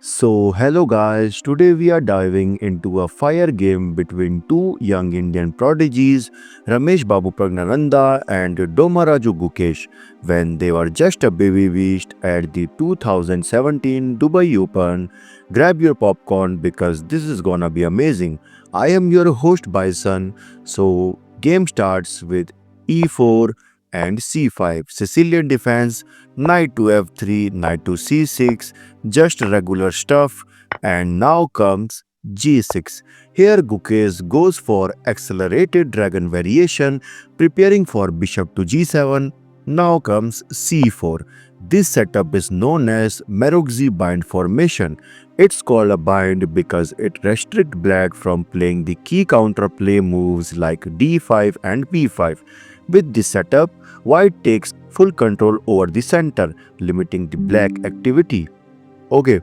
So, hello guys, today we are diving into a fire game between two young Indian prodigies, Rameshbabu Praggnanandhaa and Domaraju Gukesh, when they were just a baby beast at the 2017 Dubai Open. Grab your popcorn because this is gonna be amazing. I am your host Bison, so game starts with E4 and C5, Sicilian defense, knight to F3, knight to C6, just regular stuff. And now comes G6. Here Gukesh goes for accelerated dragon variation, preparing for bishop to G7. Now comes C4. This setup is known as Marozzi bind formation. It's called a bind because it restricts black from playing the key counterplay moves like D5 and B5. With this setup, white takes full control over the center, limiting the black activity. Okay,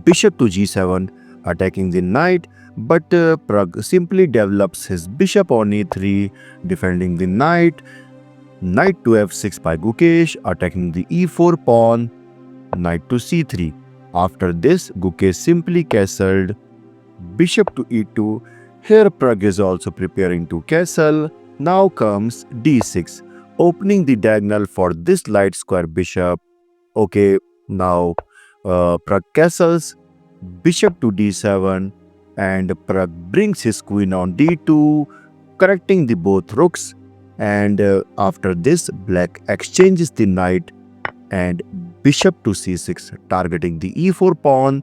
bishop to g7, attacking the knight, but Pragg simply develops his bishop on e3, defending the knight. Knight to f6 by Gukesh, attacking the e4 pawn, knight to c3. After this, Gukesh simply castled bishop to e2. Here Pragg is also preparing to castle. Now comes d6, opening the diagonal for this light square bishop. Okay, now Pragg castles, bishop to d7, and Pragg brings his queen on d2, correcting the both rooks. And after this, black exchanges the knight and bishop to c6, targeting the e4 pawn.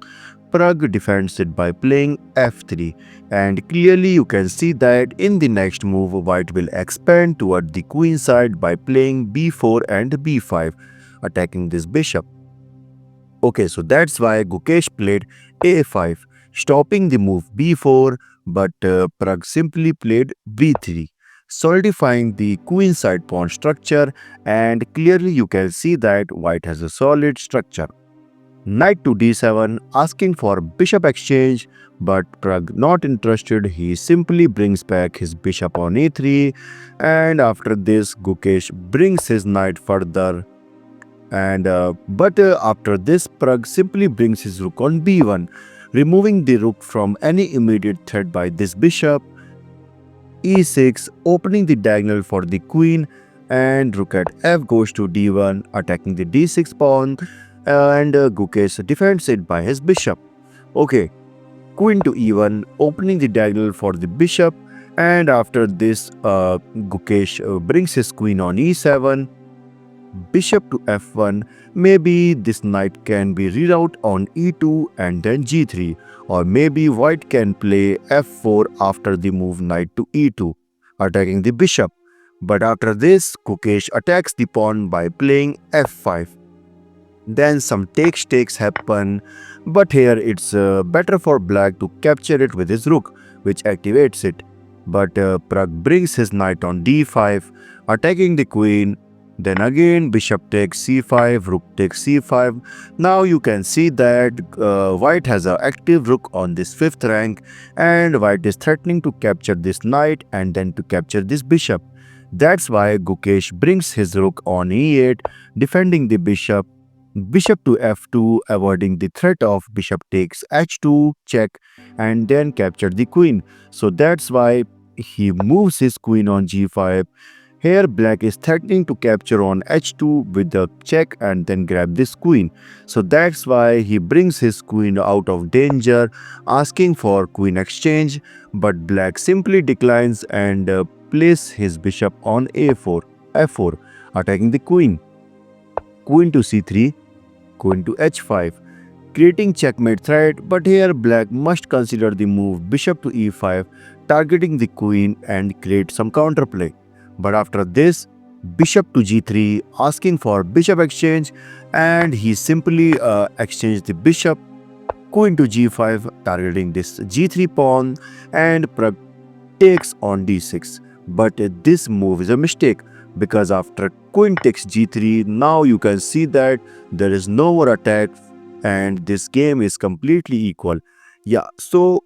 Pragg defends it by playing f3, and clearly you can see that in the next move white will expand toward the queen side by playing b4 and b5, attacking this bishop. Okay, so that's why Gukesh played a5, stopping the move b4, but Pragg simply played b3, solidifying the queenside pawn structure, and clearly you can see that white has a solid structure. Knight to d7, asking for bishop exchange, but Pragg not interested. He simply brings back his bishop on e3, and after this Gukesh brings his knight further. And after this, Pragg simply brings his rook on b1, removing the rook from any immediate threat by this bishop. e6, opening the diagonal for the queen, and rook at f goes to d1, attacking the d6 pawn, and Gukesh defends it by his bishop. Okay, queen to e1, opening the diagonal for the bishop, and after this, Gukesh brings his queen on e7, bishop to f1. Maybe this knight can be rerouted on e2 and then g3, or maybe white can play f4 after the move knight to e2, attacking the bishop. But after this, Gukesh attacks the pawn by playing f5. Then some takes happen, but here it's better for black to capture it with his rook, which activates it. But Pragg brings his knight on d5, attacking the queen. Then again bishop takes c5, rook takes c5. Now you can see that white has an active rook on this 5th rank, and white is threatening to capture this knight and then to capture this bishop. That's why Gukesh brings his rook on e8, defending the bishop. Bishop to f2, avoiding the threat of bishop takes h2, check, and then capture the queen. So that's why he moves his queen on g5. Here black is threatening to capture on h2 with the check and then grab this queen. So that's why he brings his queen out of danger, asking for queen exchange, but black simply declines and places his bishop on a4, f4, attacking the queen. Queen to c3, queen to h5, creating checkmate threat, but here black must consider the move bishop to e5, targeting the queen and create some counterplay. But after this, bishop to g3, asking for bishop exchange, and he simply exchanged the bishop. Queen to g5, targeting this g3 pawn, and Pragg takes on d6. But this move is a mistake, because after queen takes g3, now you can see that there is no more attack and this game is completely equal. Yeah, so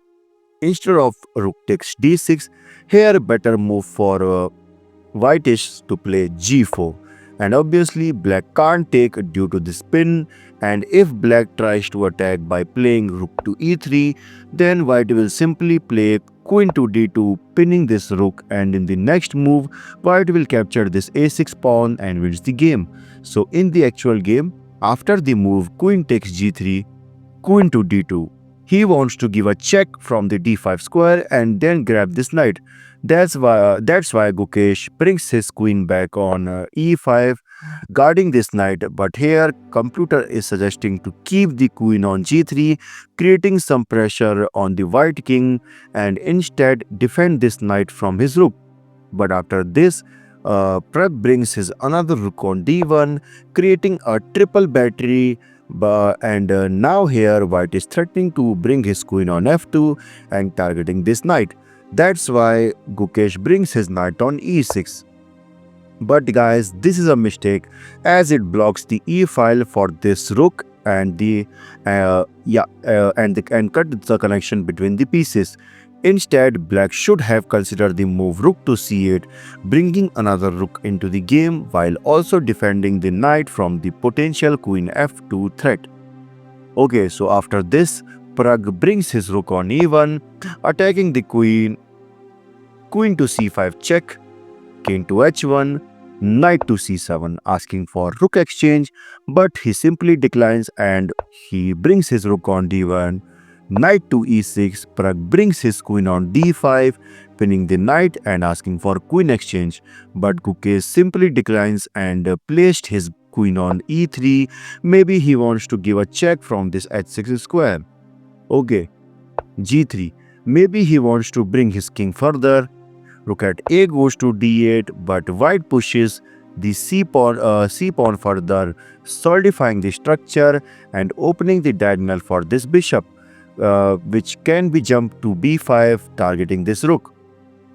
instead of rook takes d6, here better move for white is to play g4, and obviously black can't take due to the spin, and if black tries to attack by playing rook to e3, then white will simply play queen to d2, pinning this rook, and in the next move white will capture this a6 pawn and wins the game. So in the actual game, after the move queen takes g3, queen to d2, he wants to give a check from the d5 square and then grab this knight. That's why Gukesh brings his queen back on e5, guarding this knight. But here, computer is suggesting to keep the queen on g3, creating some pressure on the white king, and instead defend this knight from his rook. But after this, Pragg brings his another rook on d1, creating a triple battery. And now here white is threatening to bring his queen on f2 and targeting this knight. That's why Gukesh brings his knight on e6. But guys, this is a mistake as it blocks the e file for this rook and and cut the connection between the pieces. Instead, black should have considered the move rook to c8, bringing another rook into the game while also defending the knight from the potential queen f2 threat. Okay, so after this, Pragg brings his rook on e1, attacking the queen, queen to c5 check, king to h1, knight to c7, asking for rook exchange, but he simply declines and he brings his rook on d1, knight to e6. Pragg brings his queen on d5, pinning the knight and asking for queen exchange, but Gukesh simply declines and placed his queen on e3. Maybe he wants to give a check from this h6 square. Okay, g3. Maybe he wants to bring his king further. Rook at a goes to d8, but white pushes the c pawn further, solidifying the structure and opening the diagonal for this bishop, which can be jumped to b5, targeting this rook.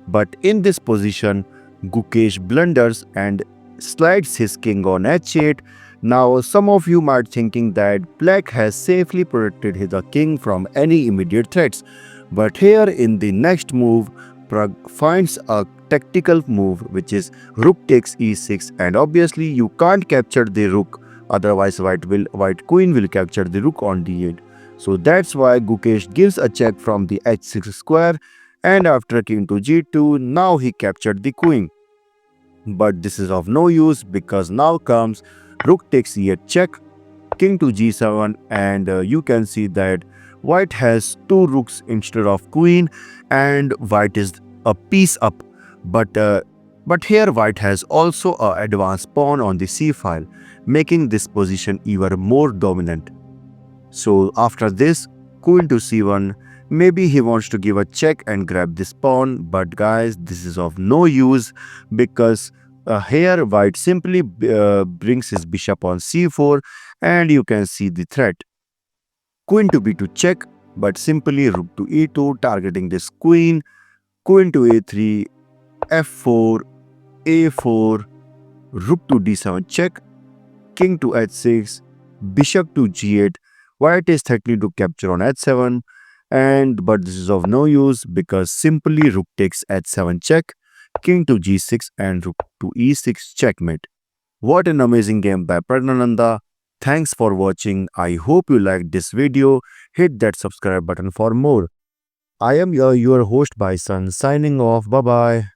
But in this position, Gukesh blunders and slides his king on h8. Now, some of you might thinking that black has safely protected his king from any immediate threats. But here in the next move, Pragg finds a tactical move, which is rook takes e6, and obviously you can't capture the rook, otherwise white queen will capture the rook on d8. So that's why Gukesh gives a check from the h6 square, and after king to g2, now he captured the queen. But this is of no use because now comes rook takes e8 check, king to g7, and you can see that white has two rooks instead of queen and white is a piece up. But here white has also a advanced pawn on the c file, making this position even more dominant. So after this, queen to c1, maybe he wants to give a check and grab this pawn, but guys, this is of no use because here white simply brings his bishop on c4, and you can see the threat. Queen to b2 check, but simply rook to e2, targeting this queen, queen to a3, f4, a4, rook to d7 check, king to h6, bishop to g8. White is threatening to capture on h7, but this is of no use because simply rook takes h7 check, king to g6, and rook to e6 checkmate. What an amazing game by Praggnanandhaa. Thanks for watching. I hope you liked this video. Hit that subscribe button for more. I am your host Bison signing off. Bye bye.